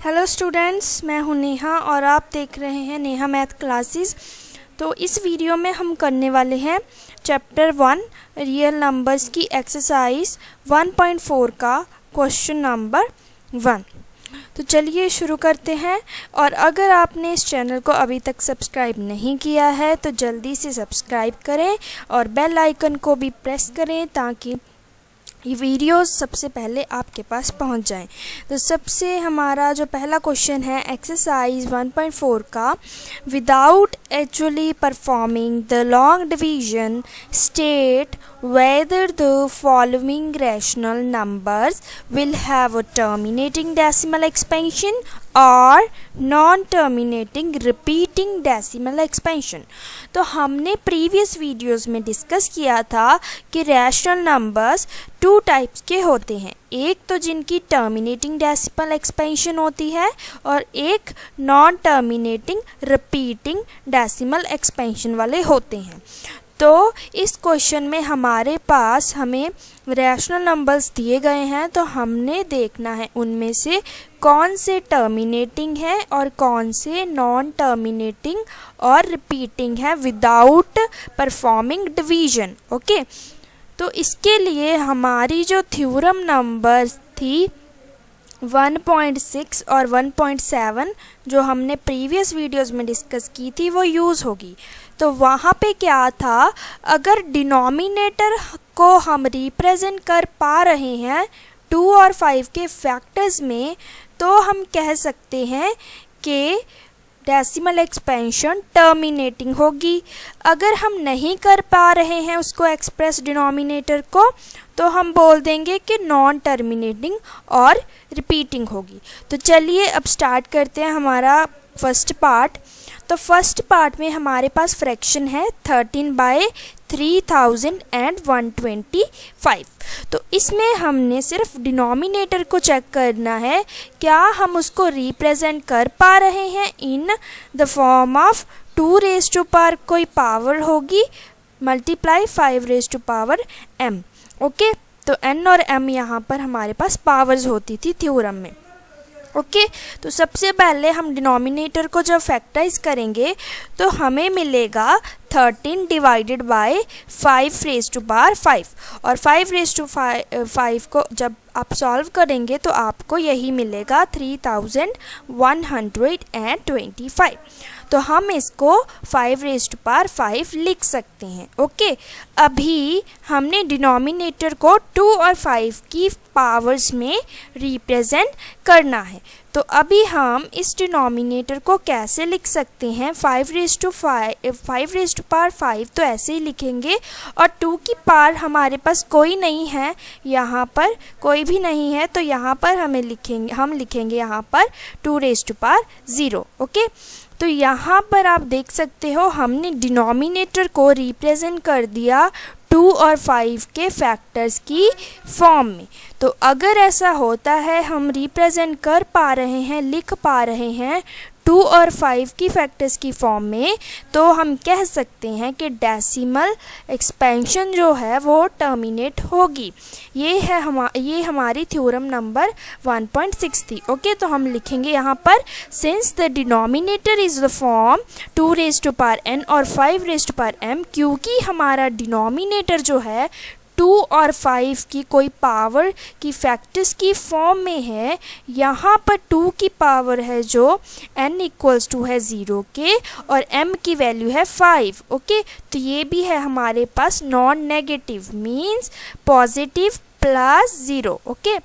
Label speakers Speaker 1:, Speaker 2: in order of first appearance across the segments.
Speaker 1: Hello students, मैं हूं नेहा और आप देख रहे हैं नेहा मैथ क्लासेस। तो इस वीडियो में हम करने वाले हैं चैप्टर 1 रियल नंबर्स की एक्सरसाइज 1.4 का क्वेश्चन नंबर 1। तो चलिए शुरू करते हैं। और अगर आपने इस चैनल को अभी तक सब्सक्राइब नहीं किया है तो जल्दी से सब्सक्राइब करें और बेल आइकन को भी प्रेस करें ताकि ये वीडियोस सबसे पहले आपके पास पहुंच जाएं। तो सबसे हमारा जो पहला क्वेश्चन है एक्सरसाइज 1.4 का, without actually performing the long division state whether the following rational numbers will have a terminating decimal expansion or non-terminating repeating decimal expansion। तो हमने प्रीवियस वीडियोस में डिस्कस किया था कि रैशनल नंबर्स 2 टाइप्स के होते हैं, एक तो जिनकी टर्मिनेटिंग डेसिमल एक्सपेंशन होती है और एक non terminating repeating decimal expansion वाले होते हैं। तो इस क्वेश्चन में हमारे पास हमें रैशनल नंबर्स दिए गए हैं, तो हमने देखना है उनमें से कौन से टर्मिनेटिंग है और कौन से नॉन टर्मिनेटिंग और रिपीटिंग है विदाउट परफॉर्मिंग डिवीजन। ओके, तो इसके लिए हमारी जो थ्योरम नंबर्स थी 1.6 और 1.7 जो हमने प्रीवियस वीडियोस में डिस्कस की थी वो यूज़ होगी। तो वहाँ पे क्या था, अगर डिनोमिनेटर को हम रिप्रेजेंट कर पा रहे हैं 2 और 5 के फैक्टर्स में, तो हम कह सकते हैं कि डेसिमल एक्सपेंशन टर्मिनेटिंग होगी। अगर हम नहीं कर पा रहे हैं उसको एक्सप्रेस डिनोमिनेटर को, तो हम बोल देंगे कि नॉन टर्मिनेटिंग और रिपीटिंग होगी। तो चलिए अब स्टार्ट करते हैं हमारा फर्स्ट पार्ट। तो फर्स्ट पार्ट में हमारे पास फ्रैक्शन है 13/300125। तो इसमें हमने सिर्फ डिनोमिनेटर को चेक करना है, क्या हम उसको रिप्रेजेंट कर पा रहे हैं in the form of 2 raise to power कोई पावर होगी multiply 5 raise to power m। Okay, तो n और m यहाँ पर हमारे पास पावर्स होती थी थ्योरम में। ओके, तो सबसे पहले हम डिनोमिनेटर को जब फैक्टराइज करेंगे तो हमें मिलेगा 13 divided by 5 raise to power 5, और 5 रेज़ टू 5 को जब आप सॉल्व करेंगे तो आपको यही मिलेगा 3125। तो हम इसको 5 रेज़ टू पावर 5 लिख सकते हैं। ओके, अभी हमने डिनोमिनेटर को 2 और 5 की पावर्स में रिप्रेजेंट करना है। तो अभी हम इस डिनोमिनेटर को कैसे लिख सकते हैं, 5 रेज़ टू पावर 5 तो ऐसे ही लिखेंगे, और 2 की पावर हमारे पास कोई नहीं है, यहाँ पर कोई भी नहीं है, तो यहाँ पर हम लिखेंगे यहाँ पर 2 रेज़ टू पावर 0। ओके, तो यहाँ पर आप देख सकते हो हमने डिनोमिनेटर को रिप्रेजेंट कर दिया 2 और 5 के फैक्टर्स की फॉर्म में। तो अगर ऐसा होता है, हम रिप्रेजेंट कर पा रहे हैं, लिख पा रहे हैं 2 और 5 की फैक्टर्स की फॉर्म में, तो हम कह सकते हैं कि डेसिमल एक्सपेंशन जो है वो टर्मिनेट होगी। ये हमारी थ्योरम नंबर 1.6 थी। ओके, तो हम लिखेंगे यहाँ पर since the denominator is the form 2 raise to power n और 5 रेज़ टू पावर m, क्योंकि हमारा डिनोमिनेटर जो है 2 और 5 की कोई पावर की फैक्टर्स की फॉर्म में है, यहाँ पर 2 की पावर है जो n इक्वल्स टू है 0 के और m की वैल्यू है 5। ओके, तो ये भी है हमारे पास non negative, means positive plus 0। Okay,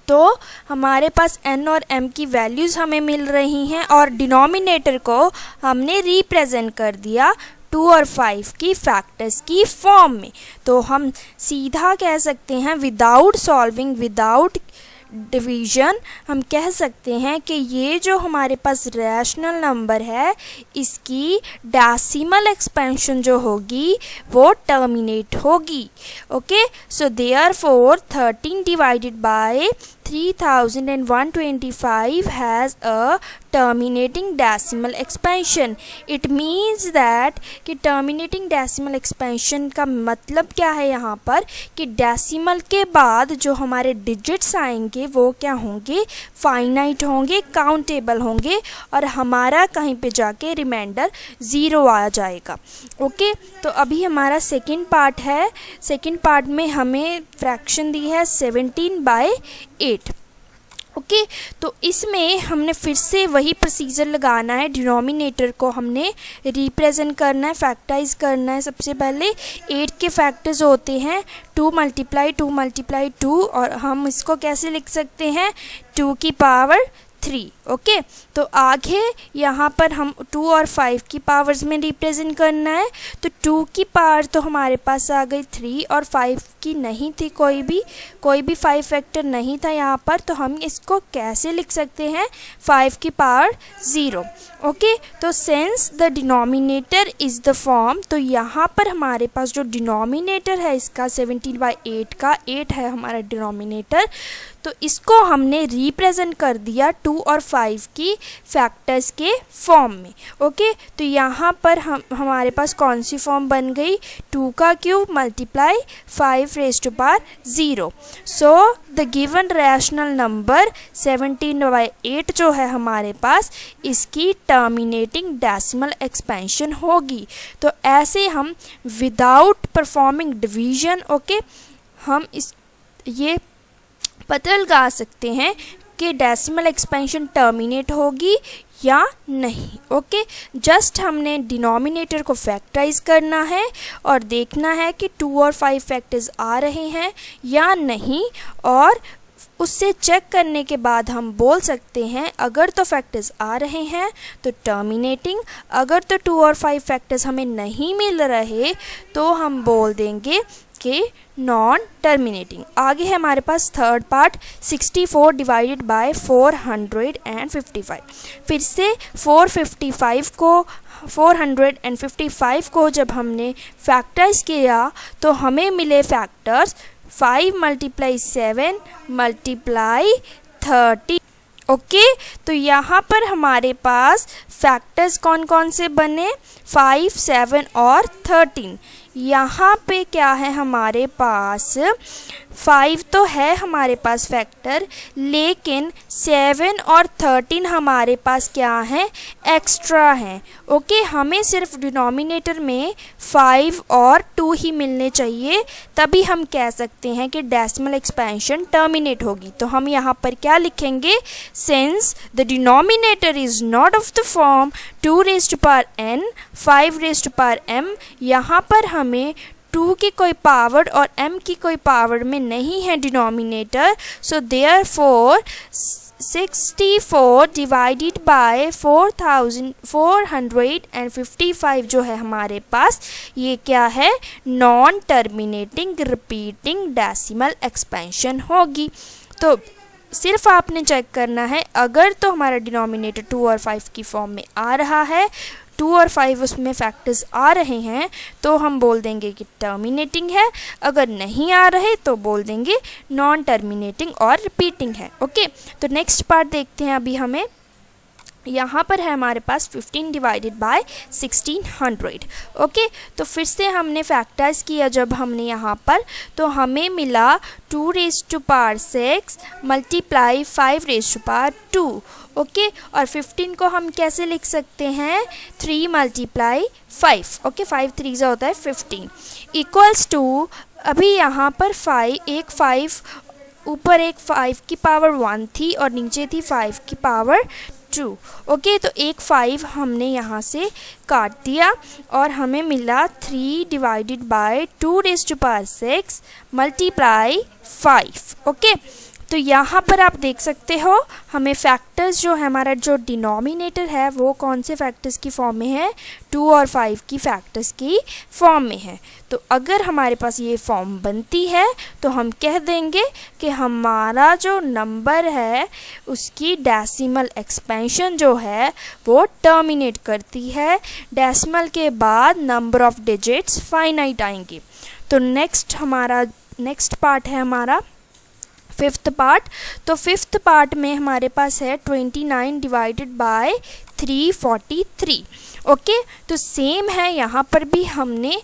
Speaker 1: तो हमारे पास n और m की वैल्यूज़ हमें मिल रही हैं और डिनोमिनेटर को हमने रिप्रेजेंट कर दिया 2 और 5 की फैक्टर्स की फॉर्म में। तो हम सीधा कह सकते हैं विदाउट सॉल्विंग, विदाउट डिवीजन, हम कह सकते हैं कि ये जो हमारे पास रैशनल नंबर है इसकी डेसिमल एक्सपेंशन जो होगी वो टर्मिनेट होगी। Okay, so therefore 13 divided bye 3125 has a terminating decimal expansion. It means that कि टर्मिनेटिंग डेसिमल एक्सपेंशन का मतलब क्या है यहाँ पर कि डेसिमल के बाद जो हमारे डिजिट्स आएंगे वो क्या होंगे, फाइनाइट होंगे, काउंटेबल होंगे और हमारा कहीं पे जाके रिमाइंडर 0 आ जाएगा। ओके, तो अभी हमारा सेकंड पार्ट है। सेकंड पार्ट में हमें फ्रैक्शन दी है 17/8। ओके, तो इसमें हमने फिर से वही प्रोसीजर लगाना है। डिनोमिनेटर को हमने रिप्रेजेंट करना है, फैक्टराइज करना है। सबसे पहले 8 के फैक्टर्स होते हैं 2 × 2 और हम इसको कैसे लिख सकते हैं, 2 की पावर 3। ओके, तो आगे यहाँ पर हम 2 और 5 की पावर्स में रिप्रेजेंट करना है। तो 2 की पावर तो हमारे पास आ गई 3 और 5 की नहीं थी, कोई भी 5 फैक्टर नहीं था यहाँ पर, तो हम इसको कैसे लिख सकते हैं, 5 की पावर 0। ओके, तो since the denominator is the form, तो यहाँ पर हमारे पास जो डिनोमिनेटर है इसका 17/8 का 8 है हमारा डिनोमिनेटर, तो इसको हमने रिप्रेजेंट कर दिया 2 और 5 की फैक्टर्स के फॉर्म में। ओके, तो यहाँ पर हमारे पास कौन सी फॉर्म बन गई, 2 का cube multiply 5⁻0। So the given rational number 17/8 जो है हमारे पास, इसकी टर्मिनेटिंग डेसिमल एक्सपेंशन होगी। तो ऐसे हम विदाउट परफॉर्मिंग डिवीजन, ओके, हम ये पता लगा सकते हैं कि डेसिमल एक्सपेंशन टर्मिनेट होगी या नहीं। ओके, जस्ट हमने डिनोमिनेटर को फैक्टराइज करना है और देखना है कि 2 और 5 फैक्टर्स आ रहे हैं या नहीं, और उससे चेक करने के बाद हम बोल सकते हैं अगर तो फैक्टर्स आ रहे हैं तो टर्मिनेटिंग, अगर तो 2 और 5 फैक्टर्स हमें नहीं मिल रहे तो हम बोल देंगे कि नॉन टर्मिनेटिंग। आगे है हमारे पास थर्ड पार्ट 64 डिवाइडेड बाय 455। फिर से 455 को जब हमने फैक्टराइज किया तो हमें मिले फैक्टर्स 5 × 7 × 30। ओके, तो यहाँ पर हमारे पास फैक्टर्स कौन कौन से बने, 5, 7 और 13। यहाँ पे क्या है हमारे पास, 5 तो है हमारे पास फैक्टर, लेकिन 7 और 13 हमारे पास क्या है, एक्स्ट्रा हैं। ओके, हमें सिर्फ डिनोमिनेटर में 5 और 2 ही मिलने चाहिए, तभी हम कह सकते हैं कि डेसिमल एक्सपेंशन टर्मिनेट होगी। तो हम यहाँ पर क्या लिखेंगे, since the denominator is not of the form 2n 5m, यहाँ पर हमें 2 की कोई पावर और m की कोई पावर में नहीं है denominator, so therefore 64 divided by 4455 जो है हमारे पास, ये क्या है, non terminating repeating decimal expansion होगी। तो सिर्फ आपने चेक करना है, अगर तो हमारा डिनोमिनेटर 2 और 5 की फॉर्म में आ रहा है, 2 और 5 उसमें फैक्टर्स आ रहे हैं, तो हम बोल देंगे कि टर्मिनेटिंग है, अगर नहीं आ रहे तो बोल देंगे नॉन टर्मिनेटिंग और रिपीटिंग है। ओके, तो नेक्स्ट पार्ट देखते हैं अभी हमें। यहाँ पर है हमारे पास 15 डिवाइडेड बाय 1600। ओके, तो फिर से हमने फैक्टराइज किया जब हमने यहाँ पर, तो हमें मिला 2⁻6 × 5⁻2। ओके, और 15 को हम कैसे लिख सकते हैं, 3 × 5। ओके, 5 3 होता है 15 इक्वल्स टू, अभी यहाँ पर 5 ऊपर एक 5 की पावर 1 थी और नीचे थी 5 की पावर 2। ओके, तो एक 5 हमने यहाँ से काट दिया और हमें मिला 3 डिवाइडेड बाय 2⁻6 × 5। ओके, तो यहाँ पर आप देख सकते हो हमें फैक्टर्स जो है, हमारा जो डिनोमिनेटर है वो कौन से फैक्टर्स की फॉर्म में है, 2 और 5 की फैक्टर्स की फॉर्म में है। तो अगर हमारे पास ये फॉर्म बनती है तो हम कह देंगे कि हमारा जो नंबर है उसकी डेसिमल एक्सपेंशन जो है वो टर्मिनेट करती है, डेसिमल के बाद नंबर ऑफ डिजिट्स फाइनाइट आएंगे। तो नेक्स्ट पार्ट है हमारा फिफ्थ पार्ट, तो फिफ्थ पार्ट में हमारे पास है 29 डिवाइडेड बाय 343। ओके, तो सेम है, यहाँ पर भी हमने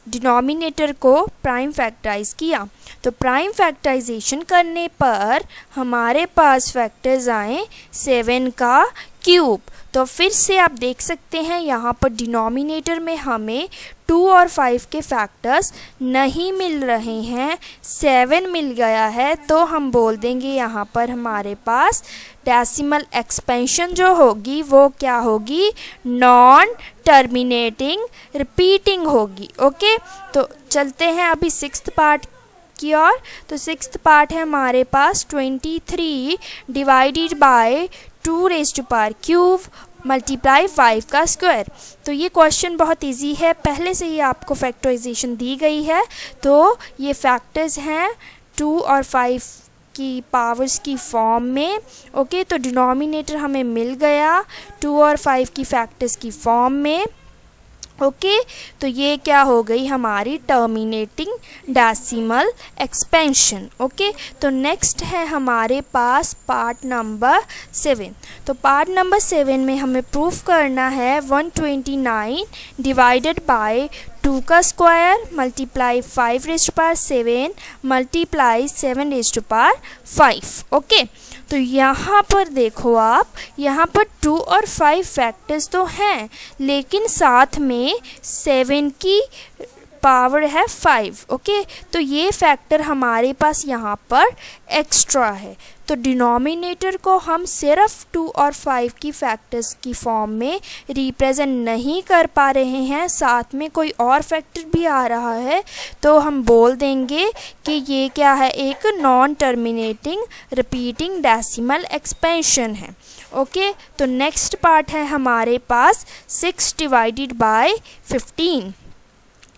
Speaker 1: डिनोमिनेटर को प्राइम फैक्टराइज किया। तो प्राइम फैक्टराइजेशन करने पर हमारे पास फैक्टर्स आए 7 का क्यूब। तो फिर से आप देख सकते हैं यहाँ पर डिनोमिनेटर में हमें 2 और 5 के फैक्टर्स नहीं मिल रहे हैं, 7 मिल गया है। तो हम बोल देंगे यहाँ पर हमारे पास डेसिमल एक्सपेंशन जो होगी वो क्या होगी, नॉन टर्मिनेटिंग रिपीटिंग होगी। ओके, तो चलते हैं अभी सिक्स्थ पार्ट की ओर। तो सिक्स्थ पार्ट है हमारे पास 23 divided by 2 raise to power cube multiply 5 का स्क्वायर। तो ये क्वेश्चन बहुत इजी है, पहले से ही आपको फैक्टराइजेशन दी गई है। तो ये फैक्टर्स हैं 2 और 5 की पावर्स की फॉर्म में। ओके, तो डिनोमिनेटर हमें मिल गया 2 और 5 की फैक्टर्स की फॉर्म में। ओके, तो ये क्या हो गई हमारी टर्मिनेटिंग डेसिमल एक्सपेंशन। ओके, तो नेक्स्ट है हमारे पास पार्ट नंबर 7। तो पार्ट नंबर 7 में हमें प्रूफ करना है 129 डिवाइडेड बाय 2 का square multiply 5 raise to power 7 मल्टीप्लाई 7 रेज़ टू पावर 5। ओके, तो यहाँ पर देखो आप, यहाँ पर 2 और 5 फैक्टर्स तो हैं, लेकिन साथ में 7 की पावर है 5। ओके, तो ये फैक्टर हमारे पास यहाँ पर एक्स्ट्रा है। तो डिनोमिनेटर को हम सिर्फ 2 और 5 की फैक्टर्स की फॉर्म में रिप्रेजेंट नहीं कर पा रहे हैं, साथ में कोई और फैक्टर भी आ रहा है, तो हम बोल देंगे कि ये क्या है, एक non terminating repeating decimal expansion है। ओके, तो नेक्स्ट पार्ट है हमारे पास 6 डिवाइडेड बाय 15।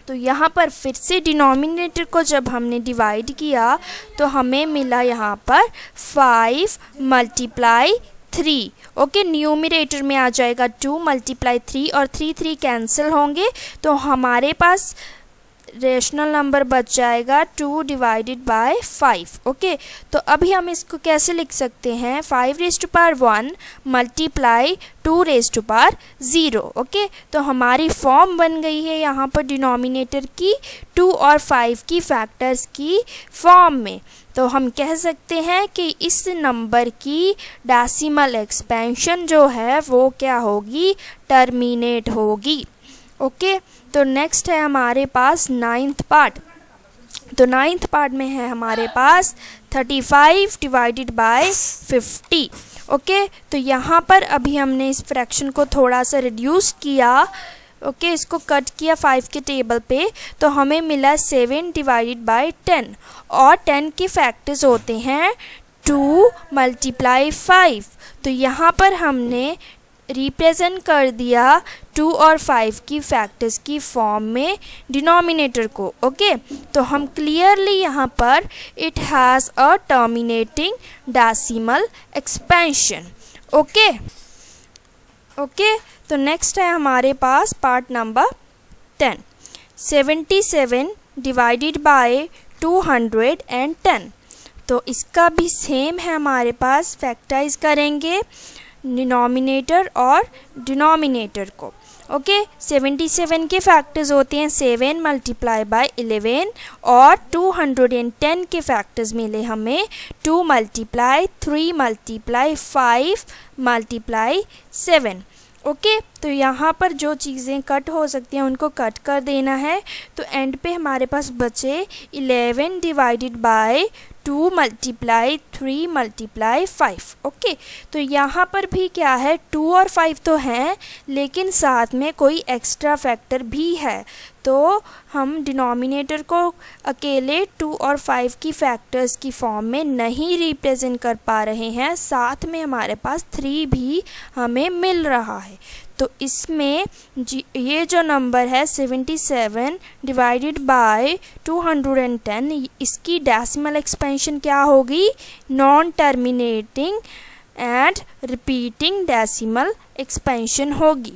Speaker 1: तो यहाँ पर फिर से डिनोमिनेटर को जब हमने डिवाइड किया तो हमें मिला यहाँ पर 5 मल्टीप्लाई 3। ओके, न्यूमरेटर में आ जाएगा 2 मल्टीप्लाई 3 और 3 कैंसिल होंगे, तो हमारे पास रेशनल नंबर बच जाएगा 2 डिवाइडेड बाय 5। ओके, तो अभी हम इसको कैसे लिख सकते हैं, 5 raise to power 1 multiply 2 raise to power 0। Okay, तो हमारी फॉर्म बन गई है यहाँ पर डिनोमिनेटर की 2 और 5 की फैक्टर्स की फॉर्म में। तो हम कह सकते हैं कि इस नंबर की डेसिमल एक्सपेंशन जो है वो क्या होगी, टर्मिनेट होगी। ओके, तो नेक्स्ट है हमारे पास 9th पार्ट। तो 9th पार्ट में है हमारे पास 35 डिवाइडेड बाय 50। ओके, तो यहाँ पर अभी हमने इस फ्रैक्शन को थोड़ा सा रिड्यूस किया। ओके, इसको कट किया 5 के टेबल पे, तो हमें मिला 7 डिवाइडेड बाय 10 और 10 के फैक्टर्स होते हैं 2 मल्टीप्लाई 5। तो यहाँ पर हमने रिप्रेजेंट कर दिया 2 और 5 की फैक्टर्स की फॉर्म में डिनोमिनेटर को। ओके, तो हम क्लियरली यहाँ पर it has a terminating decimal expansion. Okay, okay, तो नेक्स्ट है हमारे पास पार्ट नंबर 10। 77 divided by 210। तो इसका भी सेम है, हमारे पास फैक्टराइज करेंगे डिनोमिनेटर और डिनोमिनेटर को। ओके, 77 के फैक्टर्स होते हैं 7 मल्टीप्लाई बाय 11 और 210 के फैक्टर्स मिले हमें 2 मल्टीप्लाई 3 मल्टीप्लाई 5 मल्टीप्लाई 7। ओके, तो यहाँ पर जो चीज़ें कट हो सकती हैं उनको कट कर देना है। तो एंड पे हमारे पास बचे 11 divided by 2 multiply 3 multiply 5। Okay, तो यहाँ पर भी क्या है, 2 और 5 तो हैं, लेकिन साथ में कोई एक्स्ट्रा फैक्टर भी है। तो हम डिनोमिनेटर को अकेले 2 और 5 की फैक्टर्स की फॉर्म में नहीं रिप्रेजेंट कर पा रहे हैं, साथ में हमारे पास 3 भी हमें मिल रहा है। तो इसमें ये जो नंबर है 77 डिवाइडेड बाय 210, इसकी डेसिमल एक्सपेंशन क्या होगी, non terminating and repeating decimal expansion होगी।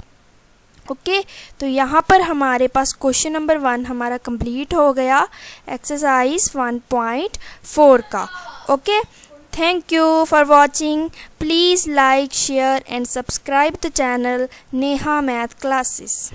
Speaker 1: ओके तो यहाँ पर हमारे पास क्वेश्चन नंबर 1 हमारा कंप्लीट हो गया एक्सरसाइज 1.4 का। Okay thank you for watching. Please like share and subscribe the channel Neha math classes.